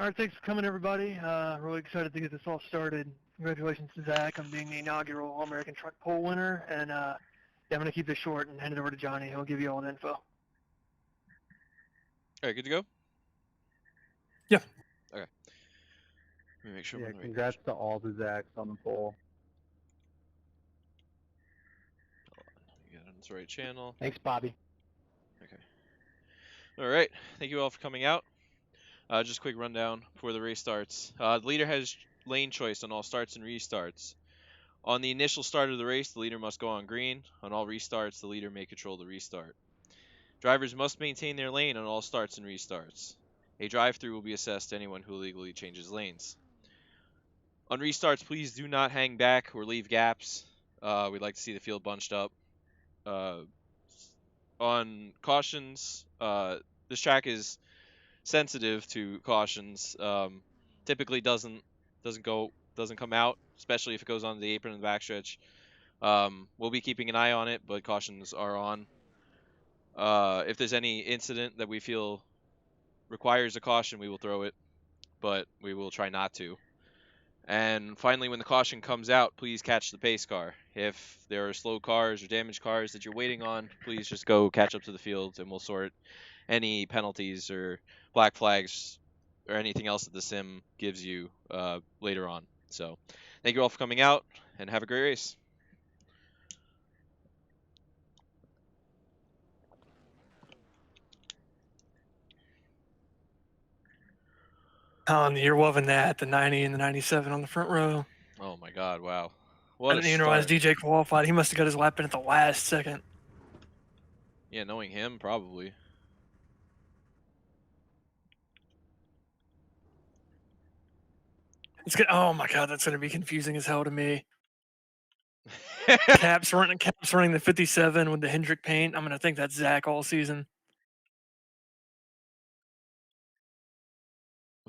All right, thanks for coming, everybody. Really excited to get this all started. Congratulations to Zach on being the inaugural All-American Truck Pole winner. And yeah, I'm going to keep this short and hand it over to Johnny. He'll give you all the info. All right, good to go? Yeah. Okay. Let me make sure. Yeah, congrats to all the Zachs on the pole. You got it on the right channel. Thanks, Bobby. Okay. All right. Thank you all for coming out. Just a quick rundown before the race starts. The leader has lane choice on all starts and restarts. On the initial start of the race, the leader must go on green. On all restarts, the leader may control the restart. Drivers must maintain their lane on all starts and restarts. A drive-through will be assessed to anyone who illegally changes lanes. On restarts, please do not hang back or leave gaps. We'd like to see the field bunched up. On cautions, this track is sensitive to cautions. Typically doesn't come out, especially if it goes on the apron in the backstretch. We'll be keeping an eye on it, but cautions are on. If there's any incident that we feel requires a caution, we will throw it, but we will try not to. And finally, when the caution comes out, please catch the pace car. If there are slow cars or damaged cars that you're waiting on, please just go catch up to the field, and we'll sort any penalties or black flags or anything else that the sim gives you later on. So thank you all for coming out, and have a great race. You're loving that, the 90 and the 97 on the front row. Oh my God! Wow, I what a didn't even realize start! DJ qualified. He must have got his lap in at the last second. Yeah, knowing him, probably. It's good. Oh my God, that's going to be confusing as hell to me. Caps running the 57 with the Hendrick paint. I'm going to think that's Zach all season.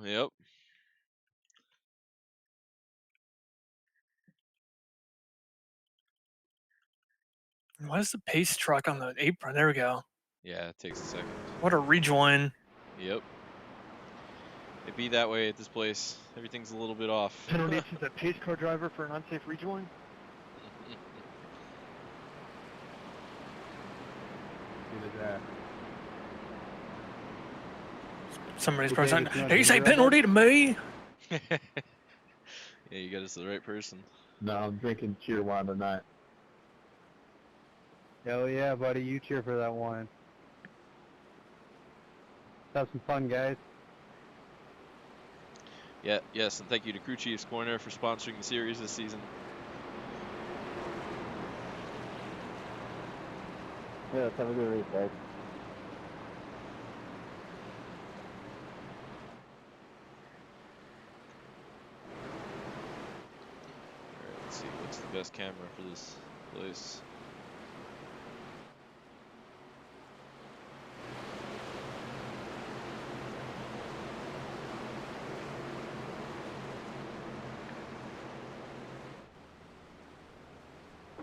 Yep. Why is the pace truck on the apron? There we go. Yeah, it takes a second. What a rejoin. Yep. It'd be that way at this place. Everything's a little bit off. Penalty to the pace car driver for an unsafe rejoin. Somebody's probably saying, "Did you say penalty to me?" Yeah, you got us the right person. No, I'm drinking cheer wine tonight. Hell yeah, buddy, you cheer for that wine. Have some fun, guys. Yeah, yes, and thank you to Crew Chiefs Corner for sponsoring the series this season. Yeah, let's have a good race, guys. Alright, let's see, what's the best camera for this place?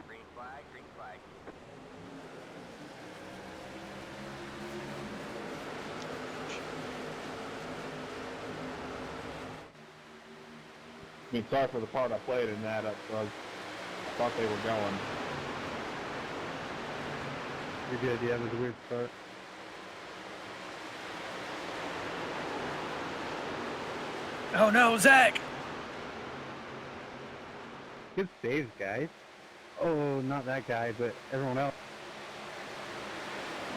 Green flag, green flag. I mean, sorry for the part I played in that. I thought they were going. You're good. Yeah, it was a weird start. Oh no, Zach! Good saves, guys. Oh, not that guy, but everyone else.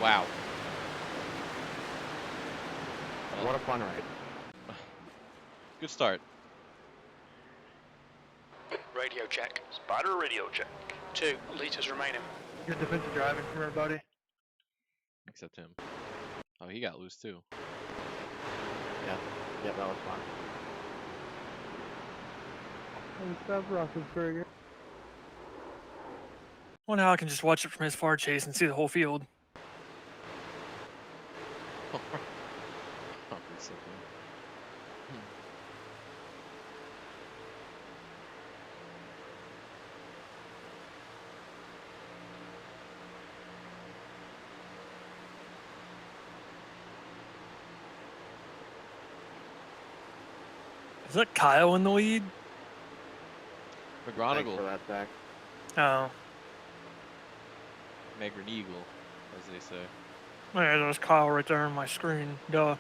Wow. What a fun ride. Good start. Radio check. Spotter radio check. 2 litres remaining. Good defensive driving from everybody. Except him. Oh, he got loose too. Yeah, that was fun. What's up, Roethlisberger? Well, now I can just watch it from his far chase and see the whole field. Is that Kyle in the lead? Thanks McGonigal, for that, Zach. Oh. Eagle, as they say. Yeah, there's Kyle right there on my screen. Duh.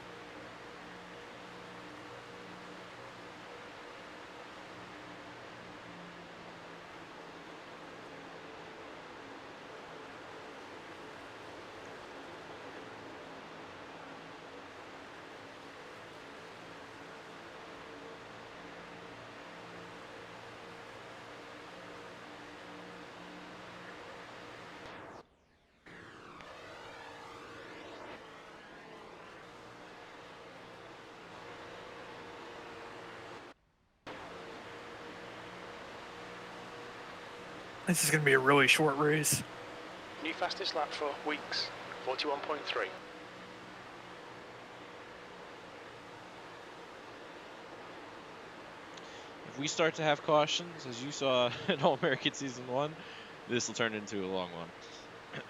This is going to be a really short race. New fastest lap for weeks, 41.3. If we start to have cautions, as you saw in All-American Season 1, this will turn into a long one.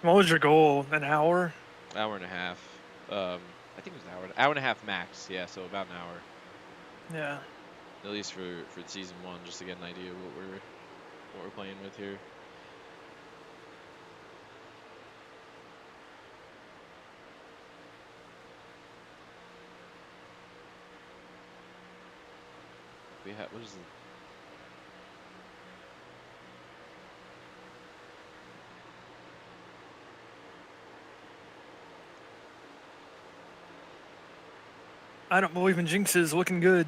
What was your goal? An hour? Hour and a half. I think it was an hour and a half max. Yeah, so about an hour. Yeah. At least for Season 1, just to get an idea of what we're playing with here. We have, what is it? I don't believe in jinxes. Looking good.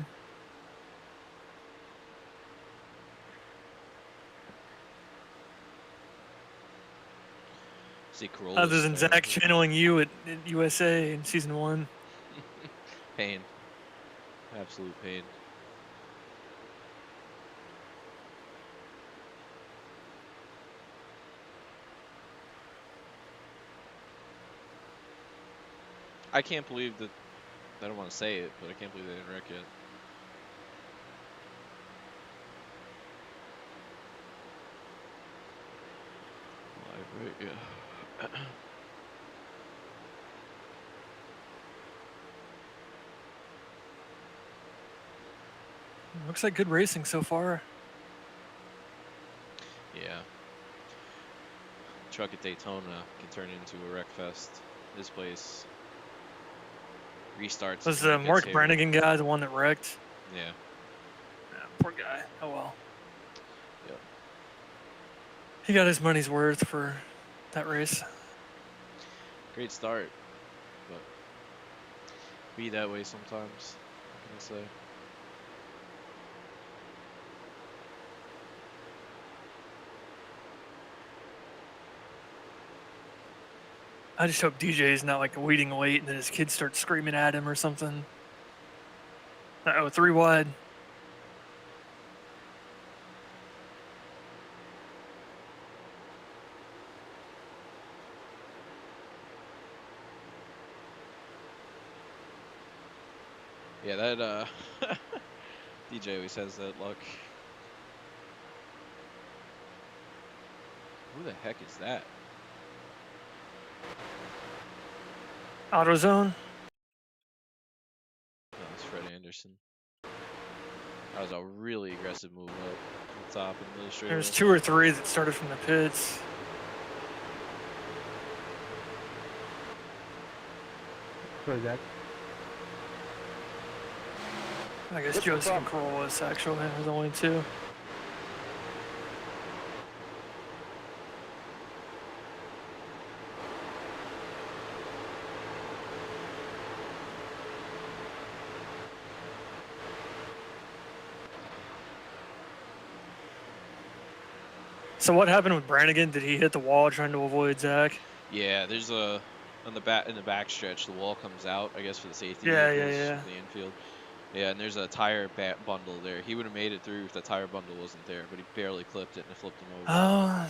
See Corolla. Other than Zach channeling you at USA in Season 1. Pain. Absolute pain. I can't believe that. I don't want to say it, but I can't believe they didn't wreck yet. Live right, yeah. Looks like good racing so far. Yeah. Truck at Daytona can turn into a wreck fest. This place restarts. Was when the it gets Mark hairy. Brannigan guy the one that wrecked? Yeah. Yeah, poor guy. Oh well. Yep. He got his money's worth for that race. Great start, but be that way sometimes. What can I say? I just hope DJ's not like leading late and then his kids start screaming at him or something. Uh-oh, 3 wide. Yeah, that DJ always has that luck. Who the heck is that? AutoZone. No, it's Fred Anderson. That was a really aggressive move up the top in the straight. There's 2 or 3 that started from the pits. So Zach. I guess What's the Joseph and problem? Corollas actually are the only 2. So what happened with Brannigan? Did he hit the wall trying to avoid Zach? Yeah, there's a in the back stretch. The wall comes out, I guess, for the safety Yeah, vehicles yeah. from the infield. Yeah, and there's a tire bundle there. He would have made it through if the tire bundle wasn't there, but he barely clipped it and it flipped him over. Oh,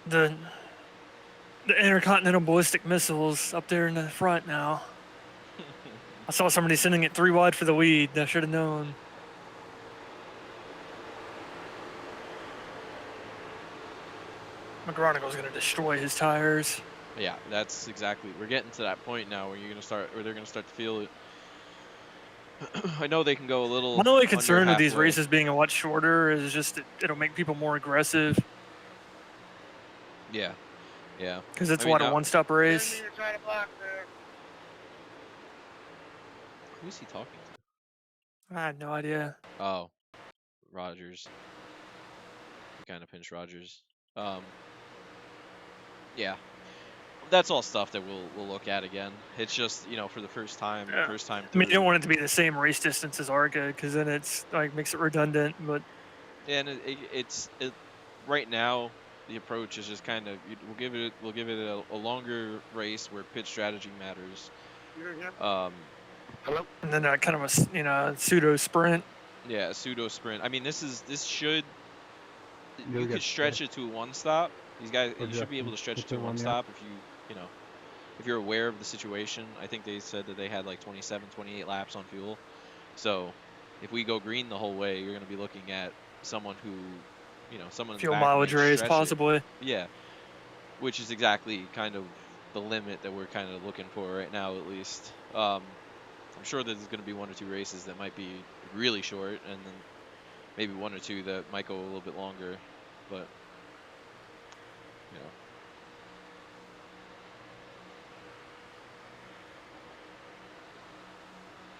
the intercontinental ballistic missiles up there in the front now. I saw somebody sending it 3 wide for the lead. I should have known. McGonigal's going to destroy his tires. Yeah, that's exactly. We're getting to that point now where you're gonna start, or they're gonna start to feel it. I know they can go a little. My only under concern with these halfway. races being a lot shorter is just it'll make people more aggressive Yeah, yeah. because it's I mean, a now, one-stop race. who's he talking to? I had no idea. Oh, Rogers. He kind of pinched Rogers. Yeah. That's all stuff that we'll look at again. It's just, you know, for the first time Yeah. through. I mean, you don't want it to be the same race distance as ARCA because then it's like makes it redundant. But And it's right now the approach is just kind of we'll give it a longer race where pit strategy matters. Hello? and then kind of a pseudo sprint. Yeah, a pseudo sprint. I mean, this should You'll you get could stretch it to a one stop. These guys, Or you should be able to Justin, stretch it just to a the one one, yeah. stop if you know, if you're aware of the situation. I think they said that they had like 27, 28 laps on fuel. So if we go green the whole way, you're going to be looking at someone who, you know, someone in the Fuel back who mileage may race, stretch it. possibly. Yeah, which is exactly kind of the limit that we're kind of looking for right now, at least. I'm sure that there's going to be one or two races that might be really short, and then maybe one or two that might go a little bit longer, but you know.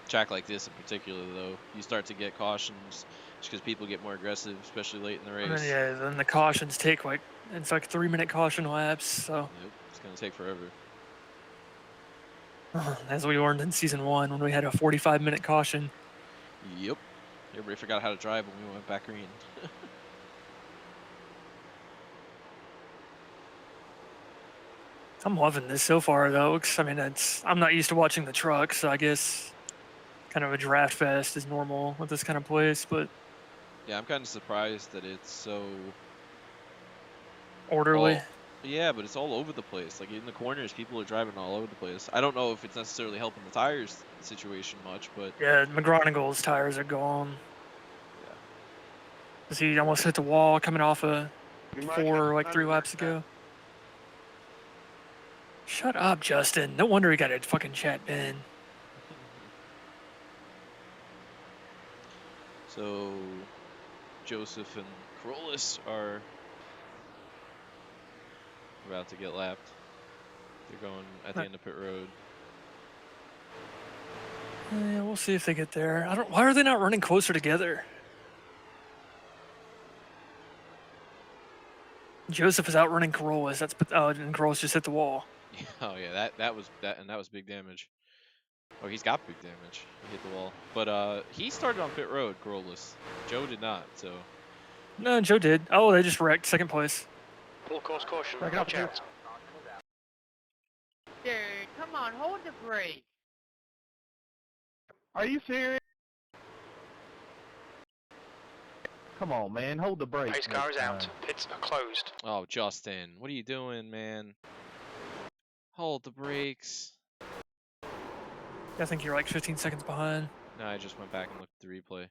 Track like this in particular, though, you start to get cautions just because people get more aggressive, especially late in the race. And then then the cautions take it's like 3-minute caution laps. So Nope, it's going to take forever. as we learned in season 1 when we had a 45-minute caution. Yep. Everybody forgot how to drive when we went back green. I'm loving this so far, though. 'Cause, I mean, I'm not used to watching the trucks, so I guess kind of a draft fest is normal with this kind of place, but Yeah, I'm kind of surprised that it's so orderly. all- yeah, but it's all over the place. Like in the corners, people are driving all over the place. I don't know if it's necessarily helping the tires situation much, but Yeah, McGronagall's tires are gone. yeah. 'Cause he almost hit the wall coming off a 3 laps ago. Shut up, Justin. No wonder he got a fucking chat ban. So Joseph and Corollas are about to get lapped. They're going at the end of pit road. Yeah, we'll see if they get there. Why are they not running closer together? Joseph is outrunning Corollas. And Corollas just hit the wall. Oh yeah, that was big damage. Oh, he's got big damage. He hit the wall. But he started on pit road, Corollas. Joe did not, so No, Joe did. Oh, they just wrecked second place. Full course caution. Back it up Watch here. out. Dude, come on, hold the brake. Are you serious? Come on, man. Hold the brake. Pace car is out. Pits are closed. oh, Justin, what are you doing, man? Hold the brakes. I think you're like 15 seconds behind. No, I just went back and looked at the replay.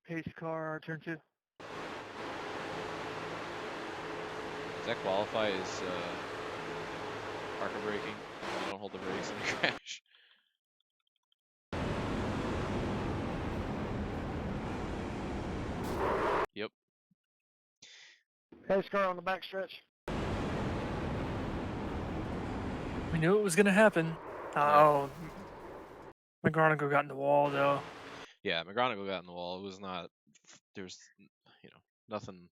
Pace car, turn 2. Does that qualify as parker braking? You don't hold the brakes and you crash. Yep. Pace car on the back stretch. We knew it was going to happen. Oh, McGonagall got in the wall, though. Yeah, McGonagall got in the wall. It was not. There's, you know, nothing.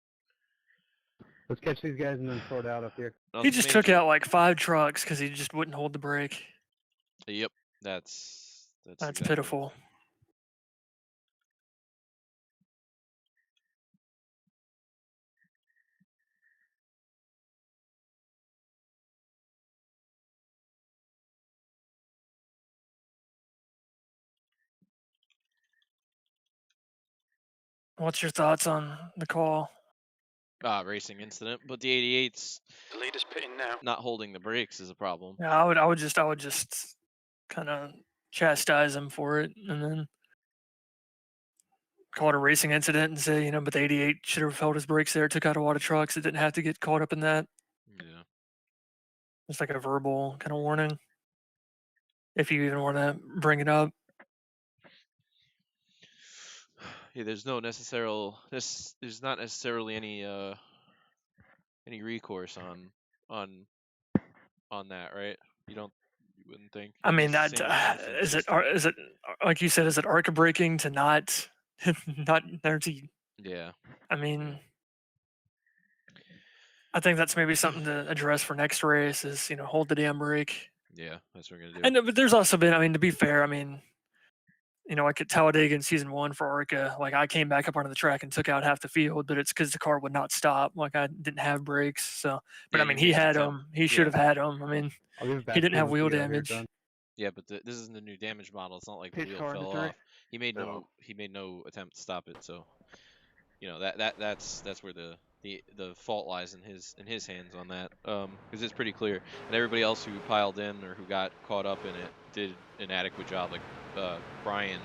Let's catch these guys and then sort out up here. He nothing just took major. out like 5 trucks because he just wouldn't hold the brake. Yep. That's exactly it. Pitiful. What's your thoughts on the call? Racing incident, but the 88's The leader's pitting now. not holding the brakes is a problem. Yeah, I would just kind of chastise him for it, and then call it a racing incident and say, but the 88 should have held his brakes there, took out a lot of trucks. It didn't have to get caught up in that. Yeah. Just like a verbal kind of warning, if you even want to bring it up. Yeah, there's not necessarily any recourse on that, right? You wouldn't think. I It's mean, the that same thing as is it. just- Is it like you said? Is it arc breaking to not not there to? Yeah. I mean, I think that's maybe something to address for next race. Is hold the damn brake. Yeah, that's what we're gonna do. And but there's also been. I mean, to be fair, I mean, like at Talladega in season 1 for ARCA, like I came back up onto the track and took out half the field, but it's because the car would not stop. Like I didn't have brakes, so. But Yeah, I mean, you he made had attempt. them. He should Yeah. have had them. I mean, I'll give it back he didn't to have him wheel if you ever damage. done. Yeah, but this isn't the new damage model. It's not like the Pitch wheel car in fell the three. off. He made no attempt to stop it. So, that's where the fault lies in his hands on that. Because it's pretty clear, and everybody else who piled in or who got caught up in it did an adequate job. Like Brian,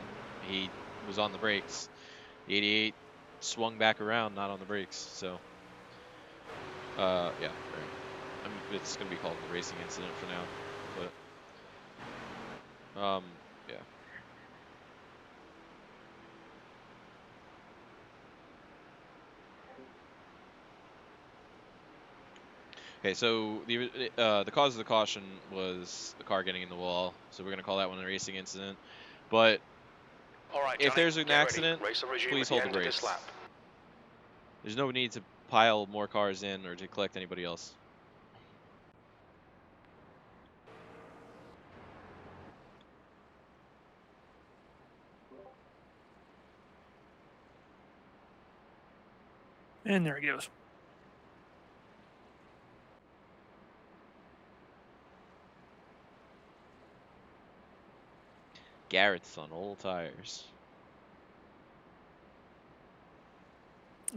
he was on the brakes. The 88 swung back around, not on the brakes. So, yeah, right. I mean, it's gonna be called the racing incident for now, but yeah. Okay, so the cause of the caution was the car getting in the wall, so we're gonna call that one a racing incident. But All right, if Johnny, there's an get ready. accident, Race will resume please at the hold the end of brakes. this lap. There's no need to pile more cars in or to collect anybody else. And there he goes. Garrett's on old tires.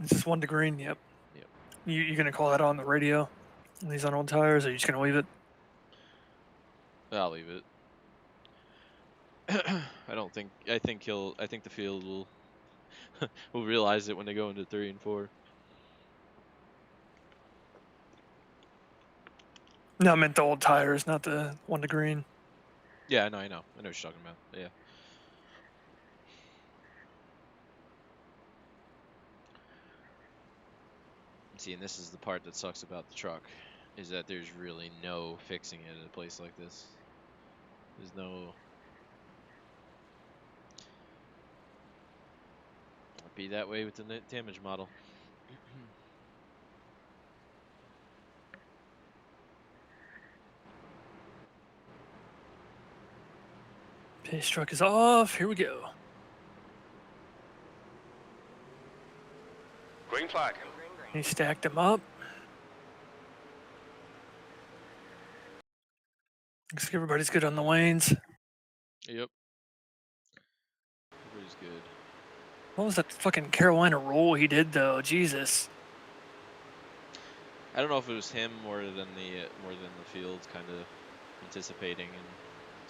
It's just 1 to green. Yep. Yep. You gonna call that on the radio? And he's on old tires, or you just gonna leave it? I'll leave it. I think the field will will realize it when they go into 3 and 4. No, I meant the old tires, not the 1 to green. Yeah, I know what you're talking about. Yeah. See, and this is the part that sucks about the truck, is that there's really no fixing it at a place like this. There's no. It'll be that way with the damage model. Pace truck is off. Here we go. Green flag. He stacked them up. Looks like everybody's good on the lanes. Yep. Everybody's good. What was that fucking Carolina roll he did though? Jesus. I don't know if it was him more than the field kind of anticipating and.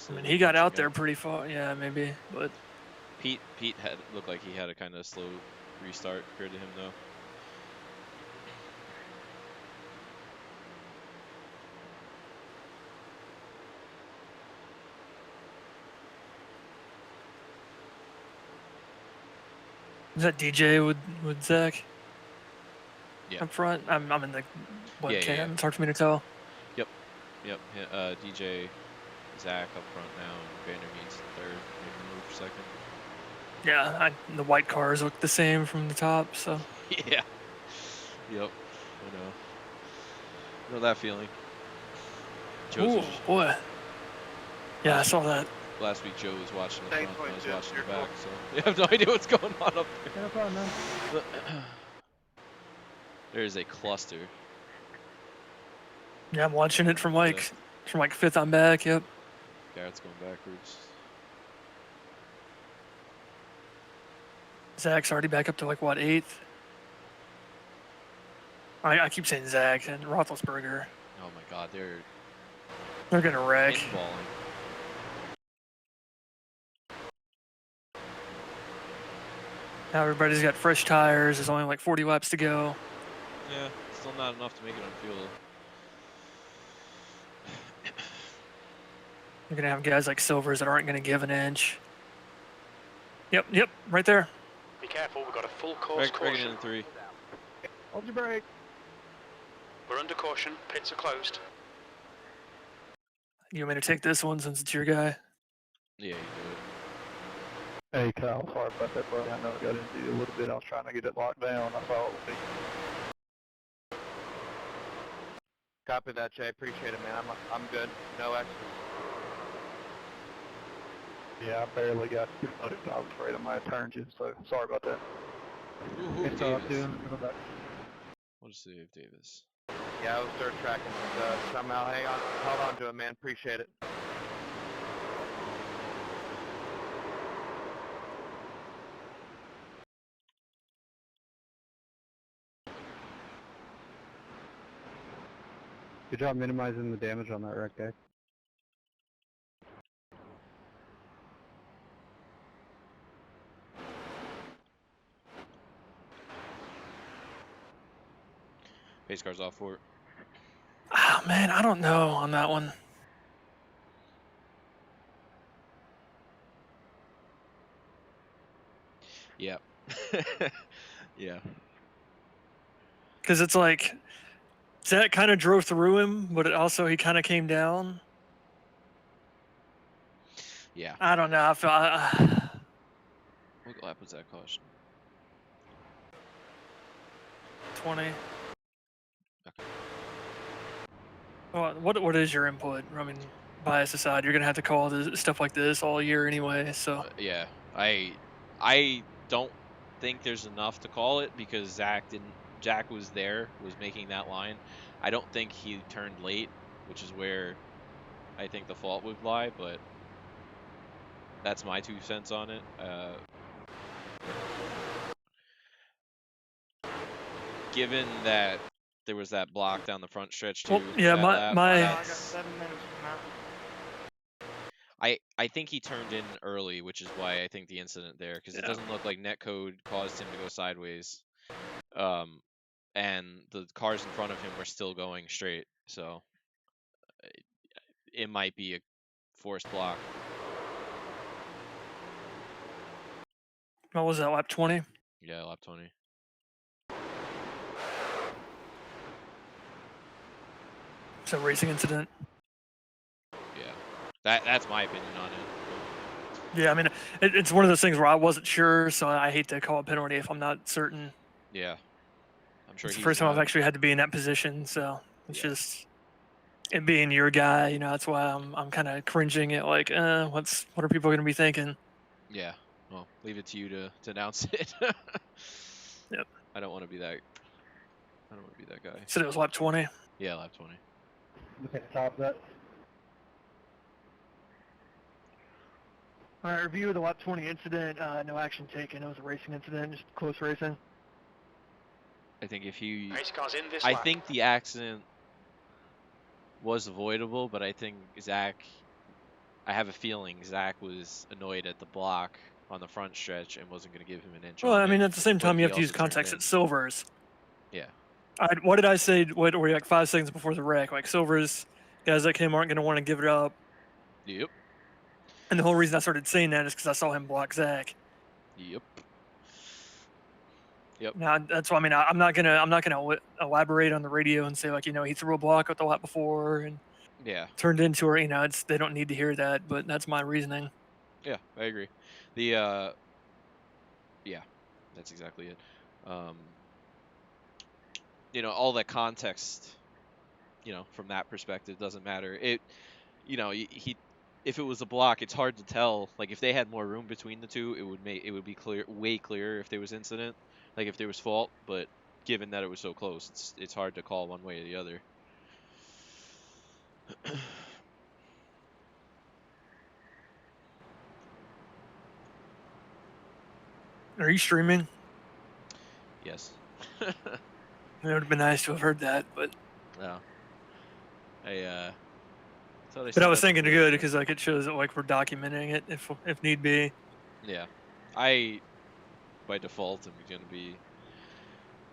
I mean, he got out there pretty far. Yeah, maybe, but Pete looked like he had a kind of slow restart compared to him though. is that DJ with Zach? Yeah. Up front. I'm in the webcam. yeah. It's hard for me to tell. Yep. DJ, Zach up front now, and Vandermeet's third, making a move for second. Yeah, the white cars look the same from the top, so. Yeah. Yep. I know that feeling. Ooh, boy. Yeah, I saw that. Last week Joe was watching the Thanks, front, and I was Joe. watching the You're back, so you have no idea what's going on up there. No problem, man. There is a cluster. Yeah, I'm watching it from like fifth on back. Yep. Garrett's going backwards. Zach's already back up to like what, 8th? I keep saying Zach and Roethlisberger. Oh my God, they're gonna wreck. pinballing. Now everybody's got fresh tires. There's only like 40 laps to go. Yeah, still not enough to make it on fuel. You're gonna have guys like Silvers that aren't gonna give an inch. Yep, right there. Be careful, we've got a full course Reagan caution. in 3. Hold your brake. We're under caution, pits are closed. You want me to take this one since it's your guy? Yeah, you do it. Hey Kyle, sorry about that, bro. I know I got into you a little bit. I was trying to get it locked down. I thought it would be. Copy that, Jay. Appreciate it, man. I'm good. No extras. Yeah, I barely got you. I was afraid I might have turned you, so sorry about that. Ooh, It's all Davis. doing. We'll just save Davis. Yeah, I was dirt tracking. Somehow, hang on. Hold on to it, man. Appreciate it. Good job minimizing the damage on that wreck, guy. Pace car's off for it. Ah, man, I don't know on that one. Yeah. Yeah. Because it's like Zach kind of drove through him, but it also he kind of came down. Yeah. I don't know. I feel What lap was that caution? 20. Okay. Well, what is your input? I mean, bias aside, you're gonna have to call this, stuff like this all year anyway. So Yeah. I don't think there's enough to call it because Jack was making that line. I don't think he turned late, which is where I think the fault would lie, but that's my 2 cents on it. Given that there was that block down the front stretch too. well, yeah, that my lap, my that's- I think he turned in early, which is why I think the incident there, because it Yeah. doesn't look like netcode caused him to go sideways, and the cars in front of him were still going straight, so it might be a forced block. what was that, lap 20? Yeah, lap 20. So racing incident. Yeah, that's my opinion on it. Yeah, I mean, it's one of those things where I wasn't sure, so I hate to call a penalty if I'm not certain. Yeah, I'm sure It's the he's first time I've not- actually had to be in that position, so it's Yeah. just it being your guy. You know, that's why I'm kind of cringing at like, what are people gonna be thinking? Yeah, well, leave it to you to announce it. Yep. I don't want to be that. I don't want to be that guy. Said it was lap 20. Yeah, lap 20. Look at the top of that. All right, review of the lap 20 incident. No action taken. It was a racing incident, just close racing. I think if he, Pace car's in this I lap. think the accident was avoidable, but I think Zach, I have a feeling Zach was annoyed at the block on the front stretch and wasn't going to give him an inch. Well, on I mean, it, at the same but time, he you have to use also turned context in. at Silvers. Yeah. What did I say? What were you, like 5 seconds before the wreck? Like Silvers, guys that came aren't going to want to give it up. Yep. And the whole reason I started saying that is because I saw him block Zach. Yep. Now that's why I mean I'm not gonna elaborate on the radio and say like he threw a block at the lap before and Yeah. turned into her. They don't need to hear that, but that's my reasoning. Yeah, I agree. The yeah, that's exactly it. All that context, from that perspective doesn't matter. If it was a block, it's hard to tell. Like if they had more room between the two, it would be way clearer if there was incident, like if there was fault. But given that it was so close, it's hard to call one way or the other. Are you streaming? Yes. It would have been nice to have heard that, but No. I thought I I said was that thinking before. good because like it shows that like we're documenting it if need be. Yeah, I by default am going to be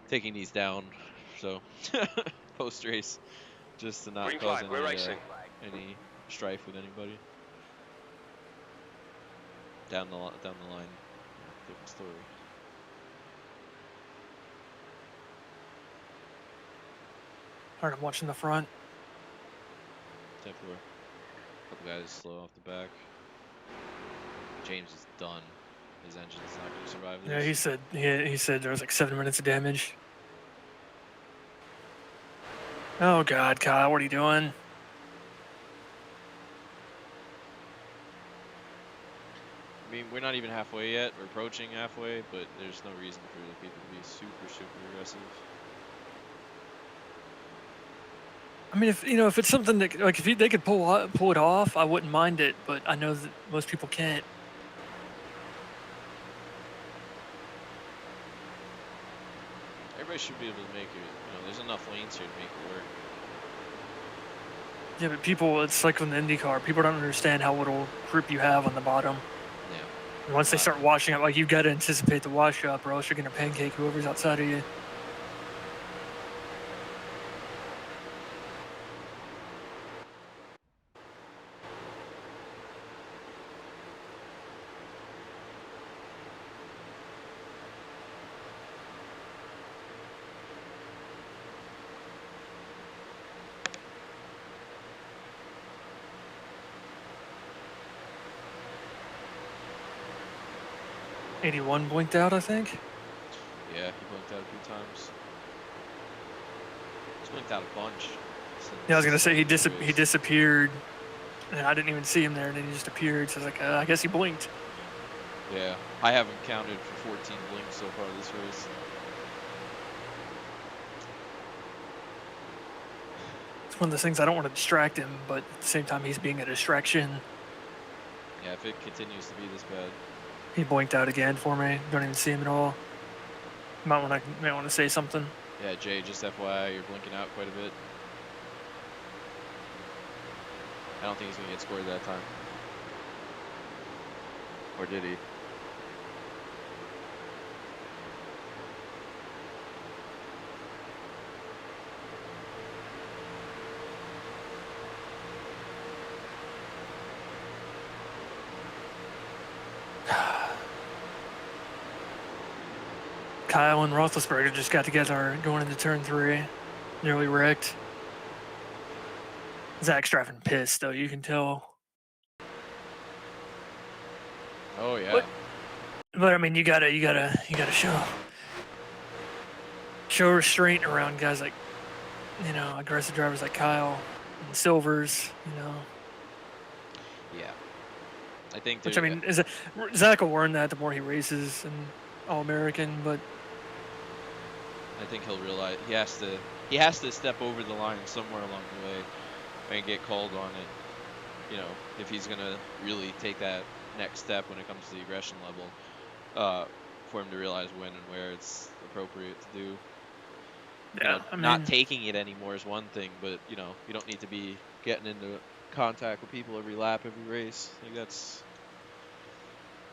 taking these down, so post race, just to not Green cause flag, we're any racing. any strife with anybody. down the line, different story. Alright, I'm watching the front. 10-4. Couple guys slow off the back. James is done. His engine's not going to survive this. Yeah, he said there was like 7 minutes of damage. Oh God, Kyle, what are you doing? I mean, we're not even halfway yet. We're approaching halfway, but there's no reason for the people to be super aggressive. I mean, if it's something that like they could pull it off, I wouldn't mind it. But I know that most people can't. Everybody should be able to make it. You know, there's enough lanes here to make it work. Yeah, but people, it's like on the IndyCar. People don't understand how little grip you have on the bottom. Yeah. And once they start washing up, like you got to anticipate the wash up, or else you're gonna pancake whoever's outside of you. '81 blinked out, I think. Yeah, he blinked out a few times. He's blinked out a bunch. Yeah, I was gonna say he Race. disappeared, and I didn't even see him there, and then he just appeared. So I was like, I guess he blinked. Yeah, I haven't counted for 14 blinks so far this race. It's one of those things I don't want to distract him, but at the same time, he's being a distraction. Yeah, if it continues to be this bad. He blinked out again for me. Don't even see him at all. Might want to say something. Yeah, Jay, just FYI, you're blinking out quite a bit. I don't think he's going to get scored that time. Or did he? Kyle and Roethlisberger just got together going into turn 3. Nearly wrecked. Zach's driving pissed, though. You can tell. Oh yeah. But I mean, you gotta show restraint around guys like, aggressive drivers like Kyle and Silvers. Yeah. I think. Which I mean, Zach will learn that the more he races and All-American, but I think he'll realize he has to step over the line somewhere along the way and get called on it. If he's gonna really take that next step when it comes to the aggression level, for him to realize when and where it's appropriate to do. Not taking it anymore is one thing, but you don't need to be getting into contact with people every lap, every race. I think that's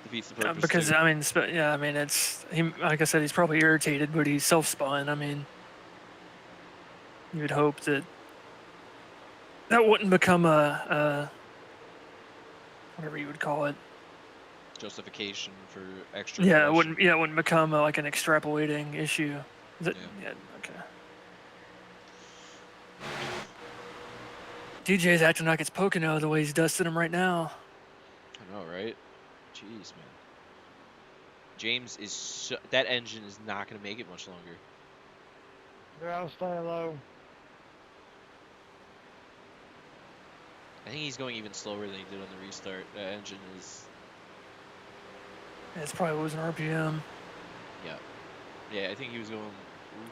defeats the purpose. Because too. it's him. Like I said, he's probably irritated, but he's self-spun. I mean, you would hope that wouldn't become a whatever you would call it. Justification for extra. Yeah, it aggression. wouldn't become like an extrapolating issue. Is it? Yeah. Okay. DJ's acting like it's Pocono the way he's dusting him right now. I know, right? Jeez, man. James is that engine is not going to make it much longer. I'll stay low. I think he's going even slower than he did on the restart. That engine is. It's probably losing RPM. Yeah. Yeah, I think he was going.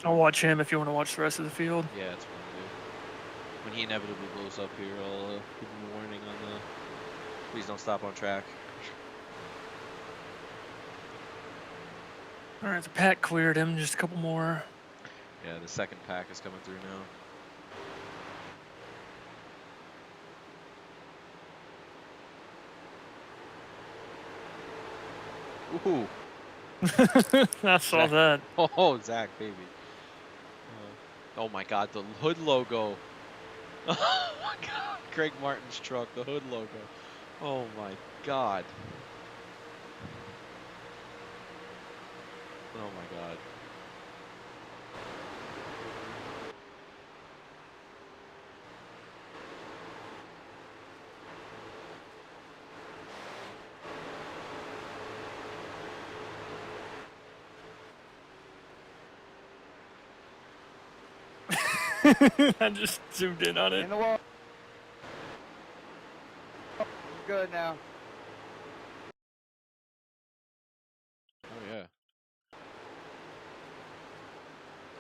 I'll watch him if you want to watch the rest of the field. Yeah, that's what I'll do. When he inevitably blows up here, I'll give him a warning on the. Please don't stop on track. All right, the pack cleared him. Just a couple more. Yeah, the second pack is coming through now. Ooh. I saw that. Oh, Zach, baby. Oh my God, the hood logo. Oh my God, Craig Martin's truck, the hood logo. Oh my God. Oh my god. I just zoomed in on it. In the wall. Good now. Oh yeah.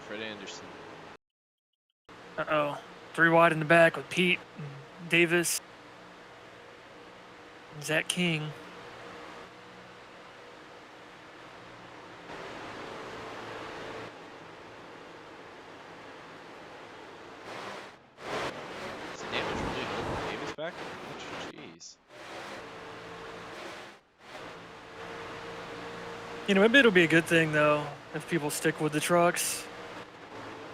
Fred Anderson. Uh-oh. 3 wide in the back with Pete, and Davis, and Zach King. Is the damage really holding Davis back? Jeez. You know, maybe it'll be a good thing, though, if people stick with the trucks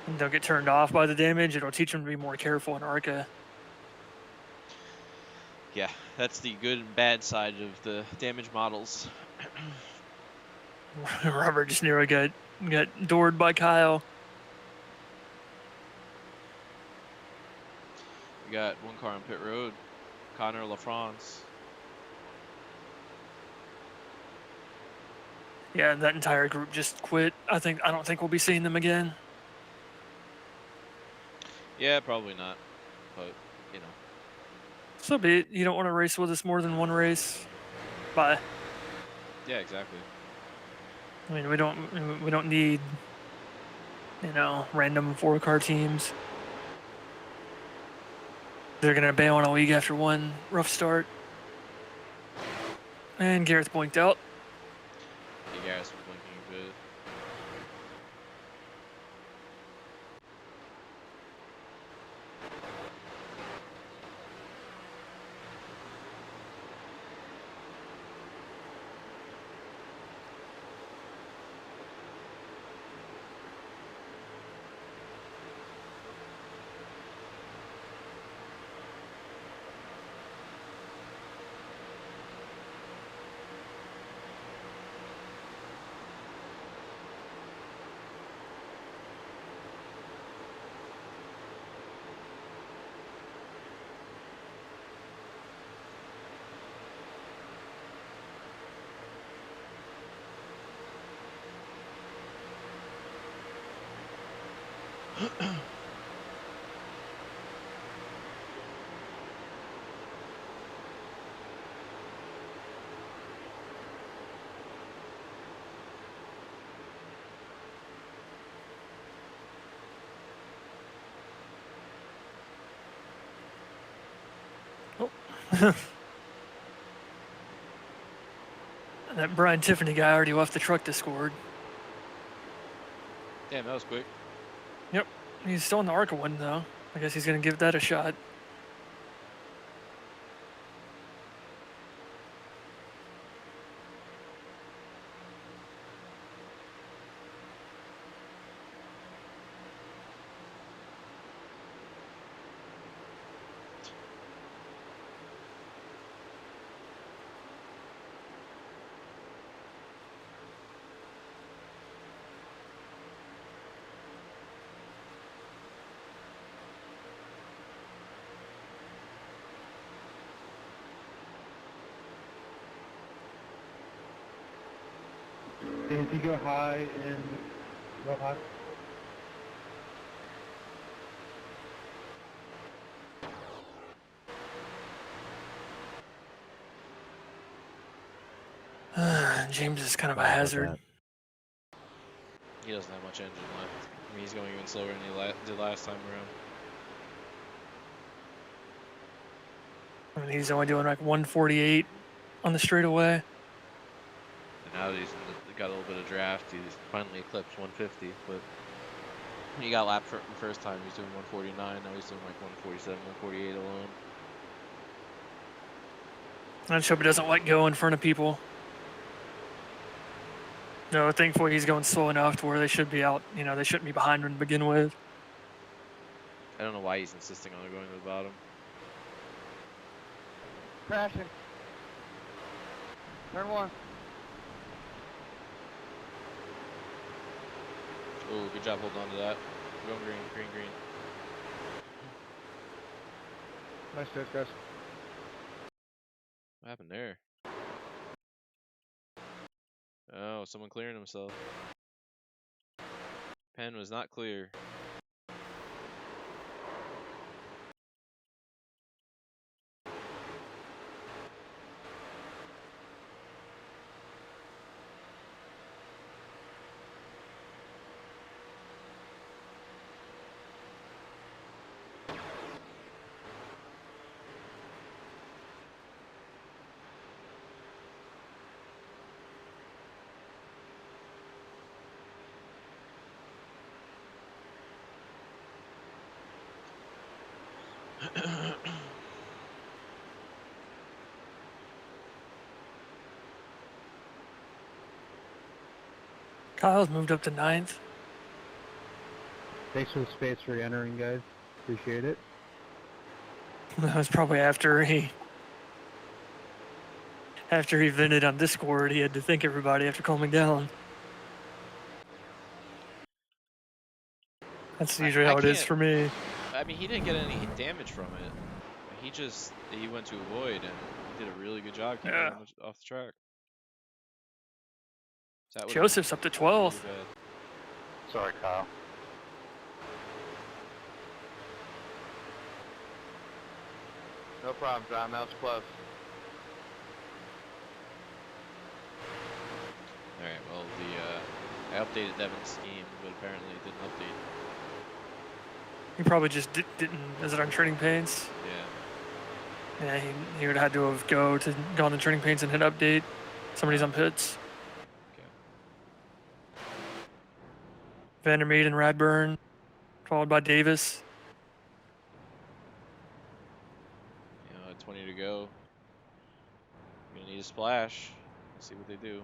and don't get turned off by the damage. It'll teach them to be more careful in ARCA. Yeah, that's the good and bad side of the damage models. Robert just nearly got doored by Kyle. We got one car on pit road, Connor LaFrance. Yeah, that entire group just quit. I don't think we'll be seeing them again. Yeah, probably not, but you know. So be it. You don't want to race with us more than one race. Bye. Yeah, exactly. I mean, we don't need, random 4-car teams. They're gonna bail on a week after one rough start. And Gareth blinked out. You guys were blinking a bit. That Brian Tiffany guy already left the truck Discord. Damn, that was quick. Yep. He's still in the ARCA one, though. I guess he's going to give that a shot. If you go high and go high. James is kind of a hazard. He doesn't have much engine left. I mean, he's going even slower than he did last time around. I mean, he's only doing like 148 on the straightaway. And now that he's got a little bit of draft, he's finally eclipsed 150. But he got lapped for the first time, he was doing 149. Now he's doing like 147, 148 alone. I just hope he doesn't let go in front of people. No, thankfully he's going slow enough to where they should be out. They shouldn't be behind him to begin with. I don't know why he's insisting on going to the bottom. Crashing. Turn 1. Oh, good job holding on to that. We're going green, green, green. Nice hit, guys. What happened there? Oh, someone clearing himself. Pen was not clear. Kyle's moved up to 9th. Thanks for the space for entering, guys. Appreciate it. That was probably after he vented on Discord. He had to thank everybody after calming down. That's usually I how it is can't- for me. I mean, he didn't get any damage from it. He went to avoid and he did a really good job keeping Yeah. him off the track. That would've Joseph's up to been really 12th. bad. Sorry, Kyle. No problem, John. That was close. Alright, well, I updated Devin's scheme, but apparently it didn't update. He probably just didn't. Is it on Training Paints? Yeah. Yeah, he would have had to have gone to Training Paints and hit update. Somebody's on pits. Okay. Vandermeed and Radburn, followed by Davis. You know, at 20 to go. Gonna need a splash. Let's see what they do.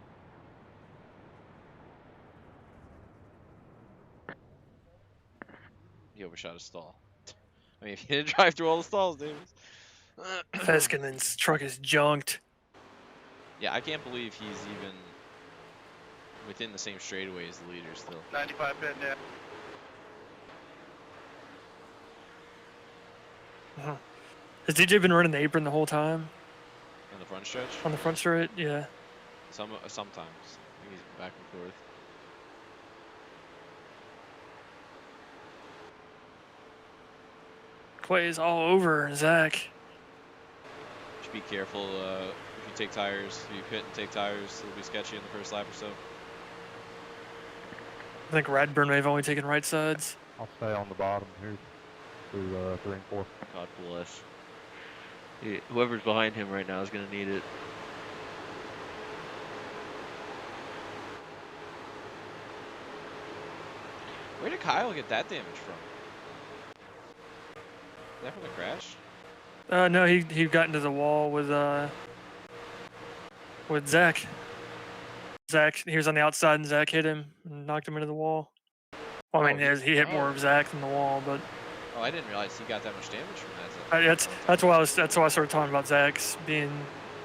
He overshot a stall. I mean, if you didn't drive through all the stalls, Davis. Feskinen's truck is junked. Yeah, I can't believe he's even within the same straightaway as the leader still. 95 bend down. Has DJ been running the apron the whole time On the front stretch? on the front straight? Yeah. Sometimes. I think he's back and forth. Clay's all over Zach. Should be careful if you take tires. If you hit and take tires, it'll be sketchy in the first lap or so. I think Radburn may have only taken right sides. I'll stay on the bottom here through 3 and 4. God bless. Whoever's behind him right now is going to need it. Where did Kyle get that damage from? Is that from the crash? No, he got into the wall with Zach. He was on the outside and Zach hit him and knocked him into the wall. Well, I mean, he hit more of Zach than the wall, but Oh, I didn't realize he got that much damage from that. that's why I started talking about Zach's being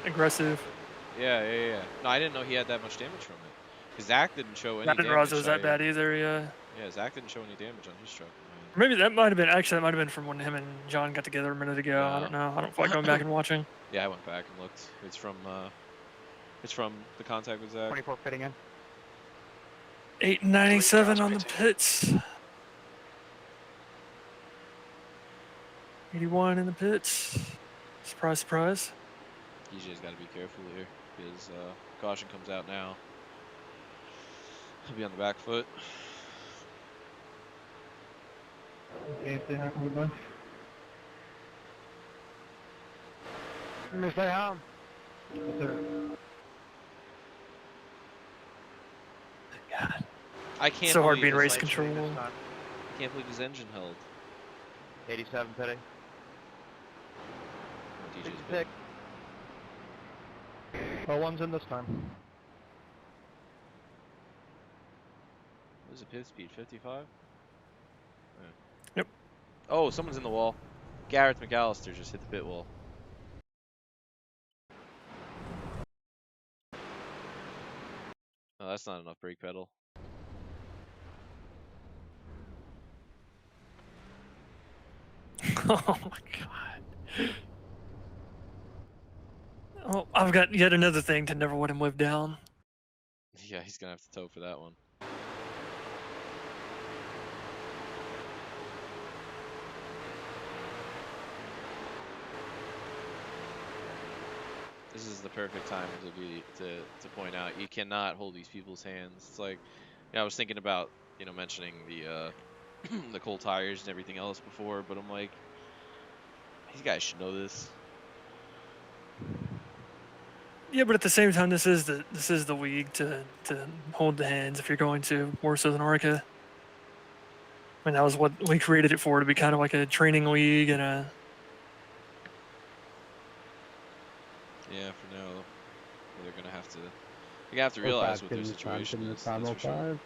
aggressive. Yeah. No, I didn't know he had that much damage from it. Because Zach didn't show any I didn't realize it was damage, that bad either. Yeah. Yeah, Zach didn't show any damage on his truck. Maybe that might have been from when him and John got together a minute ago. I don't know. I don't feel like going back and watching. Yeah, I went back and looked. It's from the contact with Zach. 24 pitting in. 897 on the pits. 81 in the pits. Surprise, surprise. DJ's got to be careful here because caution comes out now. He'll be on the back foot. Okay, stay home, everybody. Let me stay home. Yes, sir. God. I can't. So hard believe being this- race Light control. shooting this time. I can't believe his engine held. 87 pitting. DJ's Pick. Well, one's in this time. What is the pit speed? 55. Yep. Oh, someone's in the wall. Gareth McAllister just hit the pit wall. Oh, that's not enough brake pedal. Oh my god. Oh, I've got yet another thing to never let him live down. Yeah, he's gonna have to tow for that one. This is the perfect time to point out you cannot hold these people's hands. It's like, yeah, I was thinking about mentioning the the cold tires and everything else before, but I'm like, these guys should know this. Yeah, but at the same time, this is the league to hold the hands if you're going to, more so than Orca. I mean, that was what we created it for, to be kind of like a training league and a. Yeah, for now, they're gonna have to. They have to realize what their situation is. That's for sure.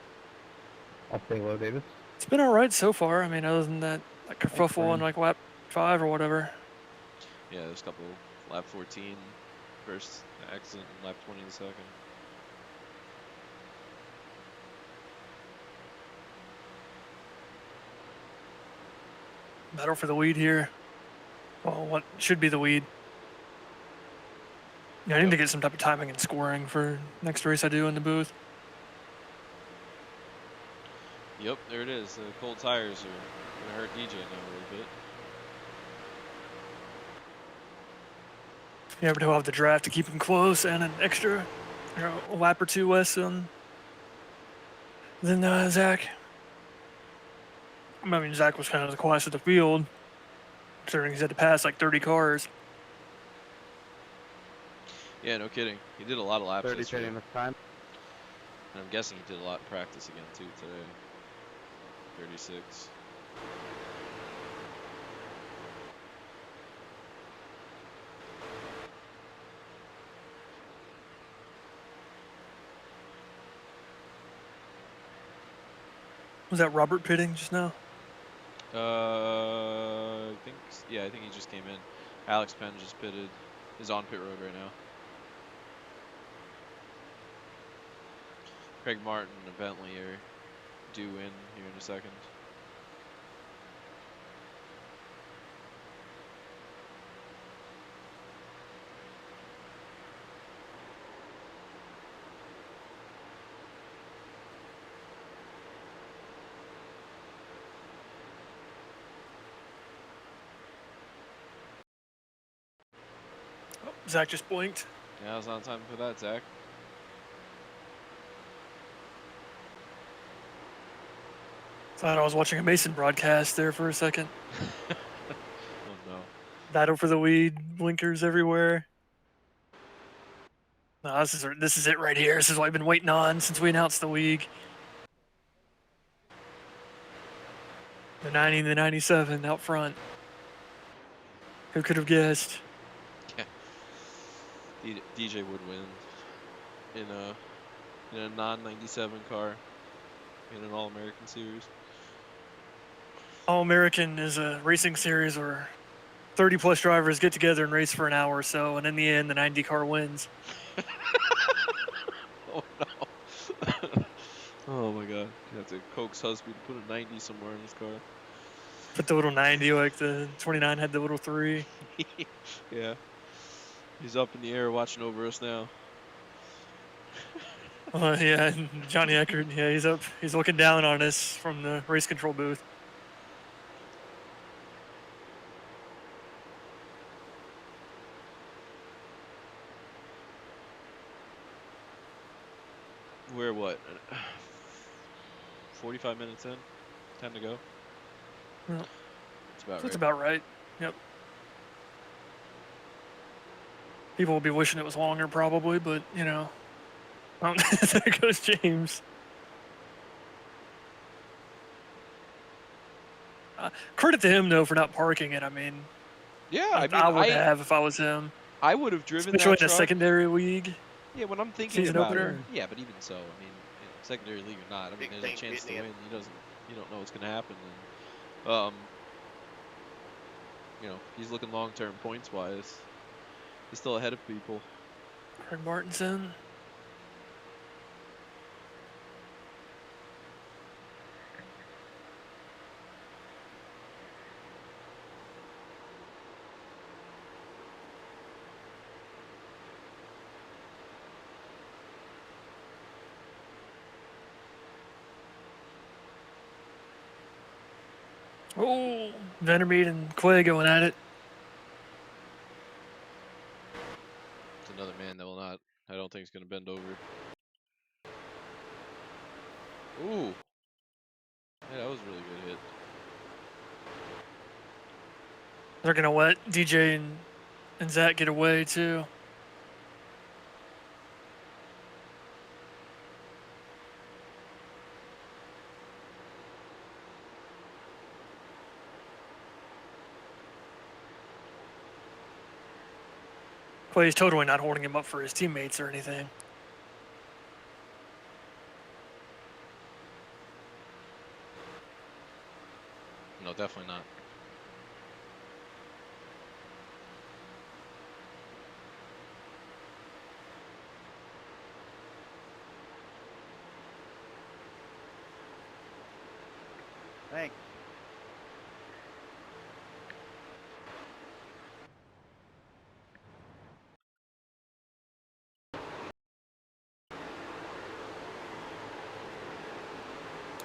I'll stay low, Davis. It's been all right so far. I mean, other than that, like kerfuffle on friend. like lap 5 or whatever. Yeah, there's a couple lap 14 first accident and lap 20 the second. Battle for the lead here. Well, what should be the lead. Yeah, I need to get some type of timing and scoring for next race I do in the booth. Yep, there it is. The cold tires are gonna hurt DJ now a little bit. Yeah, but he'll have the draft to keep him close and an extra a lap or two less than Zach. I mean, Zach was kind of the quietest of the field, considering he's had to pass like 30 cars. Yeah, no kidding. He did a lot of laps 30 yesterday. pitting this time. And I'm guessing he did a lot of practice again too today. 36. Was that Robert pitting just now? I think, yeah, I think he just came in. Alex Penn just pitted. Is on pit road right now. Craig Martin and Bentley are due in here in a second. Oh, Zach just blinked. Yeah, I was on time for that, Zach. Thought I was watching a Mason broadcast there for a second. Oh no. Battle for the lead, blinkers everywhere. No, this is it right here. This is what I've been waiting on since we announced the league. The 90 and the 97 out front. Who could have guessed? Yeah. DJ would win in a non-97 car in an All-American series. All-American is a racing series where 30-plus drivers get together and race for an hour or so, and in the end, the 90 car wins. Oh no. Oh my god. You have to coax Husby to put a 90 somewhere in his car. Put the little 90 like the 29 had the little 3. Yeah. He's up in the air watching over us now. Yeah, Johnny Eckert, yeah, he's up. He's looking down on us from the race control booth. We're what? 45 minutes in? 10 to go? Yeah. That's about right. That's about right. Yep. People will be wishing it was longer probably, but, you know. There goes James. Credit to him, though, for not parking it. I mean, Yeah, I would have if I was him. I would have driven Especially that in a truck. secondary league. Yeah, when I'm thinking Season about opener. it. Yeah, but even so, I mean, secondary league or not, I mean, Big there's a thing chance to beating win. him. You don't know what's gonna happen. And, he's looking long-term points-wise. He's still ahead of people. Craig Martinson. Oh, Venermead and Quay going at it. It's another man that will not. I don't think is going to bend over. Ooh. Yeah, that was a really good hit. They're gonna let DJ and Zach get away too. Clay's totally not holding him up for his teammates or anything. No, definitely not. Thanks.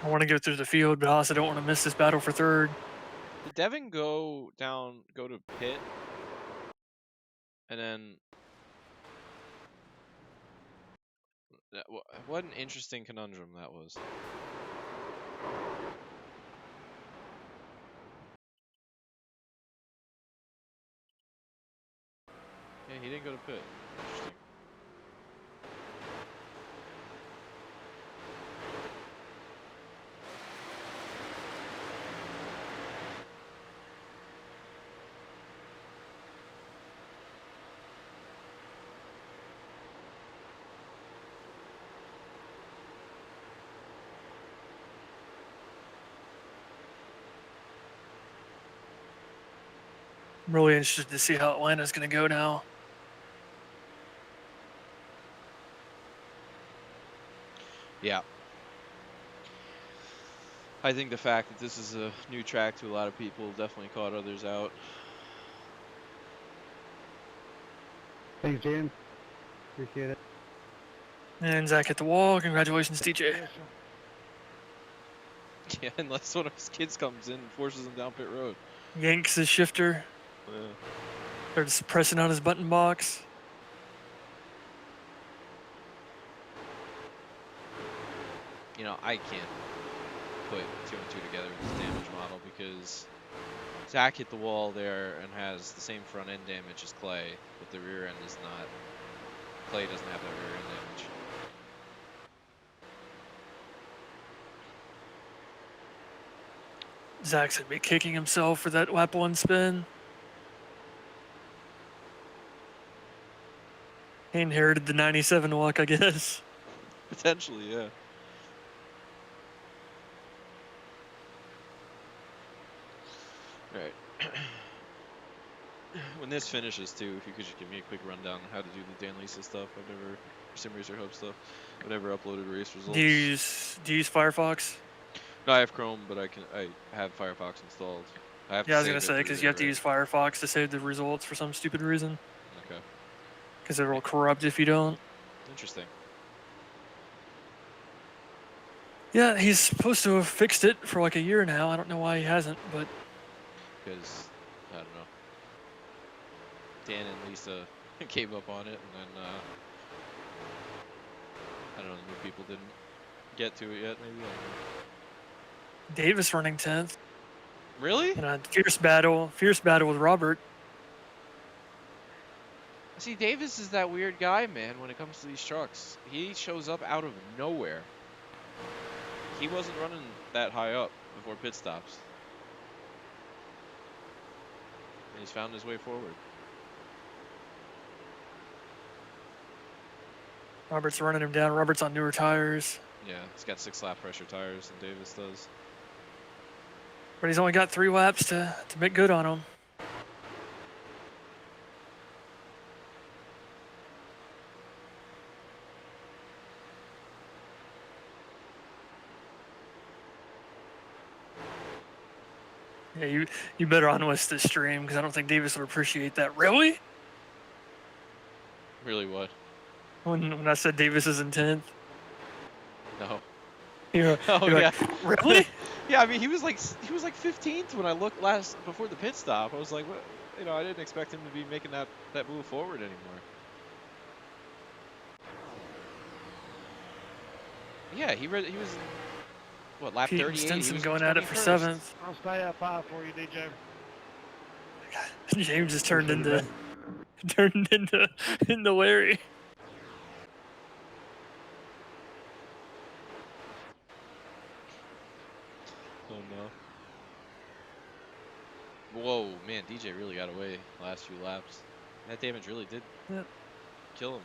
I want to go through the field, but I also don't want to miss this battle for third. Did Devin go to pit? And then... What an interesting conundrum that was. Yeah, he didn't go to pit. Interesting. I'm really interested to see how Atlanta's going to go now. Yeah. I think the fact that this is a new track to a lot of people definitely caught others out. Thanks, James. Appreciate it. And Zach hit the wall. Congratulations, DJ. Yeah, unless one of his kids comes in and forces him down pit road. Yanks his shifter. Yeah. Starts pressing on his button box. You know, I can't put 2 and 2 together with this damage model because Zach hit the wall there and has the same front end damage as Clay, but the rear end is not. Clay doesn't have that rear end damage. Zach's gonna be kicking himself for that lap 1 spin. He inherited the 97 luck, I guess. Potentially, yeah. Alright. When this finishes too, if you could just give me a quick rundown on how to do the Dan Lisa stuff. I've never Sim Racer Hub stuff. I've never uploaded race results. Do you use Firefox? No, I have Chrome, but I have Firefox installed. I have Yeah, I was to gonna save it say through because you there, have to right? use Firefox to save the results for some stupid reason. Okay. Because it will corrupt if you don't. Interesting. Yeah, he's supposed to have fixed it for like a year now. I don't know why he hasn't, but Because I don't know. Dan and Lisa gave up on it, and then I don't know. The new people didn't get to it yet. Maybe. I don't know. Davis running 10th Really? in a fierce battle with Robert. See, Davis is that weird guy, man, when it comes to these trucks. He shows up out of nowhere. He wasn't running that high up before pit stops. And he's found his way forward. Robert's running him down. Robert's on newer tires. Yeah, he's got 6 lap pressure tires than Davis does. But he's only got 3 laps to make good on him. Yeah, you better unlist this stream because I don't think Davis would appreciate that. Really? Really what? When I said Davis is in 10th? No. You're Oh, you're yeah. like, really? Yeah, I mean, he was like 15th when I looked last before the pit stop. I was like, what? You know, I didn't expect him to be making that move forward anymore. Yeah, he was in, what, lap Pete and 38. He Stinson was going at it running for first. 7th. I'll stay up 5 for you, DJ. James has turned Appreciate it, into turned into Larry. Oh no. Whoa, man, DJ really got away last few laps. That damage really did Yep. kill him.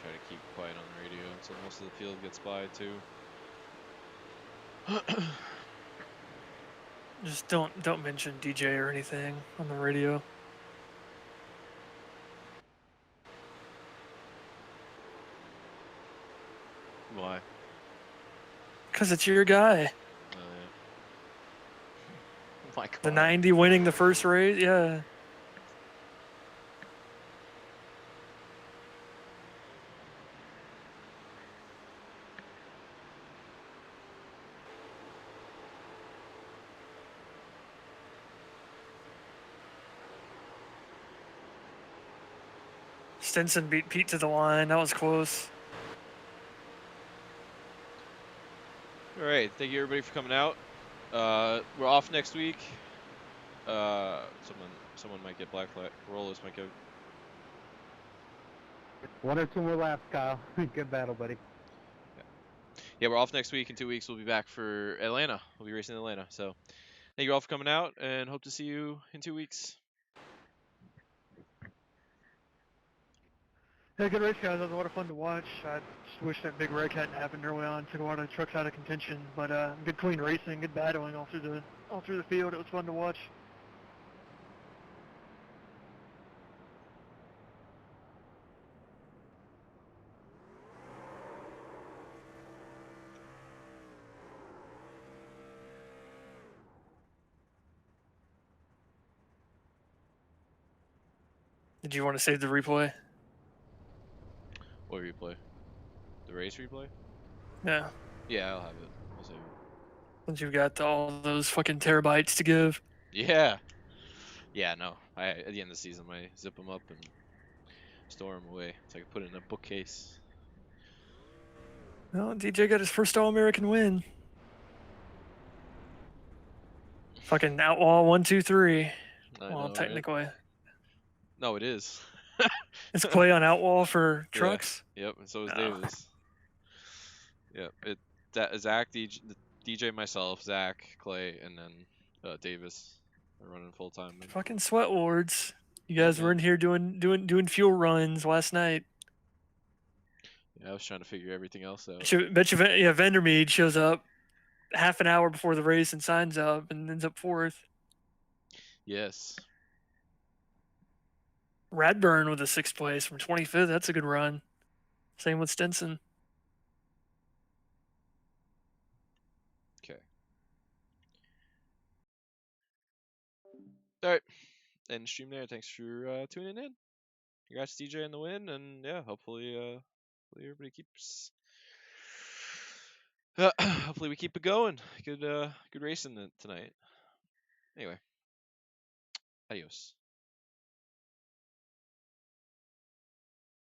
Try to keep quiet on the radio until most of the field gets by too. Just don't mention DJ or anything on the radio. Why? Cause it's your guy. Oh yeah. My God. The 90 winning the first race. Yeah. Stinson beat Pete to the line. That was close. All right, thank you everybody for coming out. We're off next week. Someone might get black flag. Rollers might get. One or two more laps, Kyle. Good battle, buddy. Yeah, we're off next week. In 2 weeks, we'll be back for Atlanta. We'll be racing in Atlanta. So, thank you all for coming out, and hope to see you in 2 weeks. Yeah, good race, guys. That was a lot of fun to watch. I just wish that big wreck hadn't happened early on. Took a lot of trucks out of contention, but good clean racing, good battling all through the field. It was fun to watch. Did you want to save the replay? What replay? The race replay? Yeah. Yeah, I'll have it. I'll save it. Since you've got all those fucking terabytes to give. Yeah. Yeah, no. At the end of the season, I zip them up and store them away so I can put it in a bookcase. Well, DJ got his first All-American win. Fucking Outlaw 1, 2, 3. I Well, know, right? technically, No, it is. it's play on Outlaw for Yeah. trucks. Yep, and so is Oh. Davis. Yep, Zach, DJ, myself, Zach, Clay, and then Davis are running full time. Fucking sweat lords. You Yeah, guys were in man. here doing fuel runs last night. Yeah, I was trying to figure everything else out. Bet you, yeah, Vandermeed shows up half an hour before the race and signs up and ends up 4th. Yes. Radburn with a 6th place from 25th. That's a good run. Same with Stinson. Okay. All right. End stream there. Thanks for tuning in. Congrats, DJ, in the win, and yeah, hopefully everybody keeps. Hopefully we keep it going. Good racing tonight. Anyway, adios.